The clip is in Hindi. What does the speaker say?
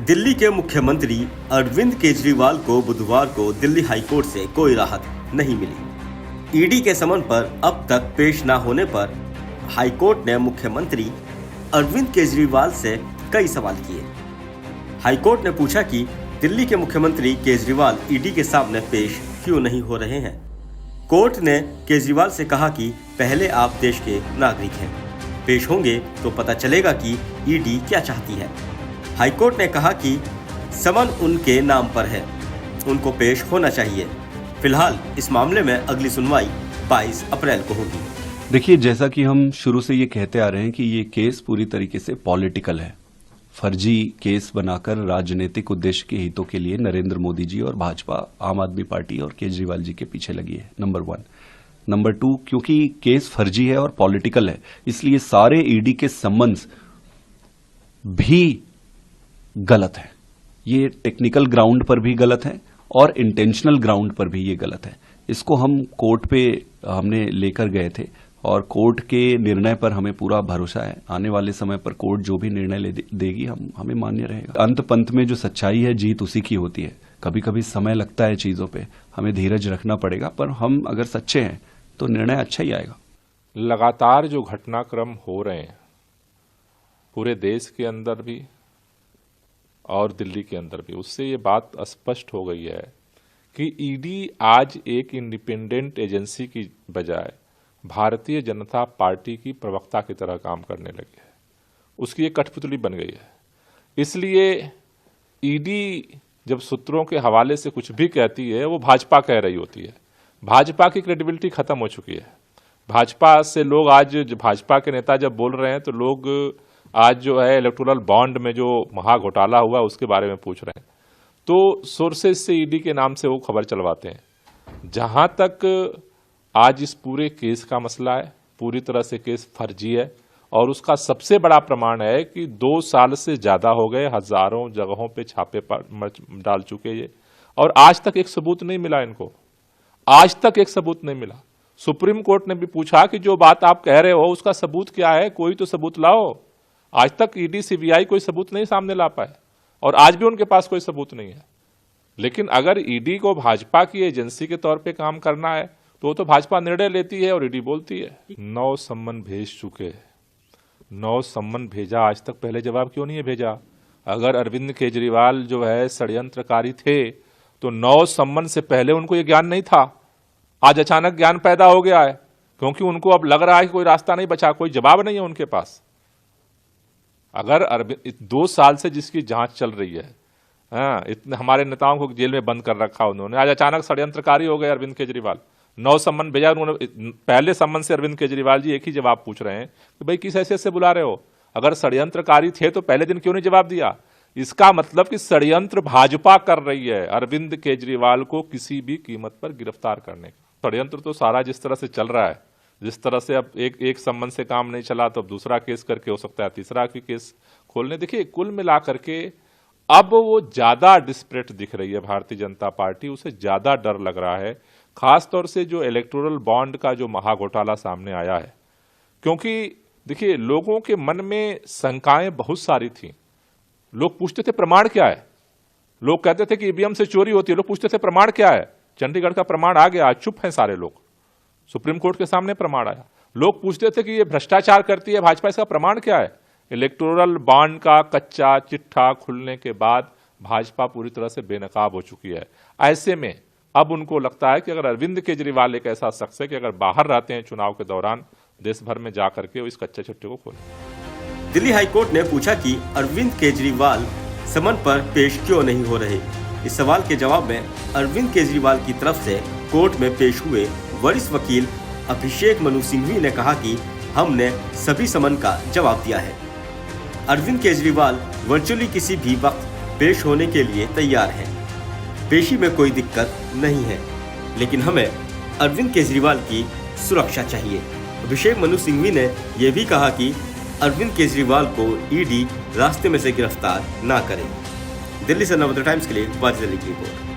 दिल्ली के मुख्यमंत्री अरविंद केजरीवाल को बुधवार को दिल्ली हाईकोर्ट से कोई राहत नहीं मिली। ईडी के समन पर अब तक पेश न होने पर हाईकोर्ट ने मुख्यमंत्री अरविंद केजरीवाल से कई सवाल किए। हाईकोर्ट ने पूछा कि दिल्ली के मुख्यमंत्री केजरीवाल ईडी के सामने पेश क्यों नहीं हो रहे हैं। कोर्ट ने केजरीवाल से कहा कि पहले आप देश के नागरिक हैं, पेश होंगे तो पता चलेगा कि ईडी क्या चाहती है। हाईकोर्ट ने कहा कि समन उनके नाम पर है, उनको पेश होना चाहिए। फिलहाल इस मामले में अगली सुनवाई 22 अप्रैल को होगी। देखिए, जैसा कि हम शुरू से ये कहते आ रहे हैं कि ये केस पूरी तरीके से पॉलिटिकल है। फर्जी केस बनाकर राजनीतिक उद्देश्य के हितों के लिए नरेंद्र मोदी जी और भाजपा, आम आदमी पार्टी और केजरीवाल जी के पीछे लगी है, नंबर 1। नंबर 2, क्योंकि केस फर्जी है और पॉलिटिकल है, इसलिए सारे ईडी के सम्मन्स भी गलत है। ये टेक्निकल ग्राउंड पर भी गलत है और इंटेंशनल ग्राउंड पर भी ये गलत है। इसको हम कोर्ट पे हमने लेकर गए थे और कोर्ट के निर्णय पर हमें पूरा भरोसा है। आने वाले समय पर कोर्ट जो भी निर्णय देगी हमें मान्य रहेगा। अंत पंत में जो सच्चाई है, जीत उसी की होती है। कभी कभी समय लगता है चीजों पे, हमें धीरज रखना पड़ेगा, पर हम अगर सच्चे हैं तो निर्णय अच्छा ही आएगा। लगातार जो घटनाक्रम हो रहे हैं पूरे देश के अंदर भी और दिल्ली के अंदर भी, उससे ये बात स्पष्ट हो गई है कि ईडी आज एक इंडिपेंडेंट एजेंसी की बजाय भारतीय जनता पार्टी की प्रवक्ता की तरह काम करने लगी है। उसकी एक कठपुतली बन गई है। इसलिए ईडी जब सूत्रों के हवाले से कुछ भी कहती है, वो भाजपा कह रही होती है। भाजपा की क्रेडिबिलिटी खत्म हो चुकी है। भाजपा से लोग आज, भाजपा के नेता जब बोल रहे हैं तो लोग आज जो है इलेक्टोरल बॉन्ड में जो महा घोटाला हुआ उसके बारे में पूछ रहे हैं, तो सोर्सेज से ईडी के नाम से वो खबर चलवाते हैं। जहां तक आज इस पूरे केस का मसला है, पूरी तरह से केस फर्जी है और उसका सबसे बड़ा प्रमाण है कि 2 साल से ज्यादा हो गए, हजारों जगहों पे छापे डाल चुके ये, और आज तक एक सबूत नहीं मिला इनको। आज तक एक सबूत नहीं मिला। सुप्रीम कोर्ट ने भी पूछा कि जो बात आप कह रहे हो उसका सबूत क्या है, कोई तो सबूत लाओ। आज तक ईडी सीबीआई कोई सबूत नहीं सामने ला पाए और आज भी उनके पास कोई सबूत नहीं है। लेकिन अगर ईडी को भाजपा की एजेंसी के तौर पे काम करना है तो वो तो भाजपा निर्णय लेती है और ईडी बोलती है। 9 सम्मन भेज चुके, 9 सम्मन भेजा, आज तक पहले जवाब क्यों नहीं भेजा? अगर अरविंद केजरीवाल जो है षड्यंत्रकारी थे तो 9 सम्मन से पहले उनको ये ज्ञान नहीं था। आज अचानक ज्ञान पैदा हो गया है क्योंकि उनको अब लग रहा है कि कोई रास्ता नहीं बचा, कोई जवाब नहीं है उनके पास। अगर 2 साल से जिसकी जांच चल रही है, इतने हमारे नेताओं को जेल में बंद कर रखा उन्होंने, आज अचानक षड्यंत्रकारी हो गए अरविंद केजरीवाल। 9 सम्मन भेजा उन्होंने। पहले सम्मन से अरविंद केजरीवाल जी एक ही जवाब पूछ रहे हैं कि भाई किस हैसियत से बुला रहे हो? अगर षड्यंत्रकारी थे तो पहले दिन क्यों नहीं जवाब दिया? इसका मतलब कि षड्यंत्र भाजपा कर रही है अरविंद केजरीवाल को किसी भी कीमत पर गिरफ्तार करने का। षड्यंत्र तो सारा जिस तरह से चल रहा है, जिस तरह से अब एक सम्मन से काम नहीं चला तो अब दूसरा केस करके हो सकता है तीसरा भी केस खोलने। देखिए, कुल मिला करके अब वो ज्यादा डिस्परेट दिख रही है भारतीय जनता पार्टी, उसे ज्यादा डर लग रहा है, खासतौर से जो इलेक्टोरल बॉन्ड का जो महा घोटाला सामने आया है। क्योंकि देखिए, लोगों के मन में शंकाएं बहुत सारी थी। लोग पूछते थे प्रमाण क्या है, लोग कहते थे कि ईवीएम से चोरी होती है, लोग पूछते थे प्रमाण क्या है। चंडीगढ़ का प्रमाण आ गया, आज चुप हैं सारे लोग। सुप्रीम कोर्ट के सामने प्रमाण आया। लोग पूछते थे कि ये भ्रष्टाचार करती है भाजपा, इसका प्रमाण क्या है? इलेक्टोरल बॉन्ड का कच्चा चिट्ठा खुलने के बाद भाजपा पूरी तरह से बेनकाब हो चुकी है। ऐसे में अब उनको लगता है कि अगर अरविंद केजरीवाल एक ऐसा शख्स है कि अगर बाहर रहते हैं चुनाव के दौरान, देश भर में जाकर के इस कच्चे चिट्ठे को खोलें। दिल्ली हाईकोर्ट ने पूछा कि अरविंद केजरीवाल समन पर पेश क्यों नहीं हो रहे। इस सवाल के जवाब में अरविंद केजरीवाल की तरफ से कोर्ट में पेश हुए वरिष्ठ वकील अभिषेक मनु सिंघवी ने कहा कि हमने सभी समन का जवाब दिया है। अरविंद केजरीवाल वर्चुअली किसी भी वक्त पेश होने के लिए तैयार हैं। पेशी में कोई दिक्कत नहीं है, लेकिन हमें अरविंद केजरीवाल की सुरक्षा चाहिए। अभिषेक मनु सिंघवी ने यह भी कहा कि अरविंद केजरीवाल को ईडी रास्ते में से गिरफ्तार ना करे। दिल्ली से नवोदय टाइम्स के लिए वाजिद अली की रिपोर्ट।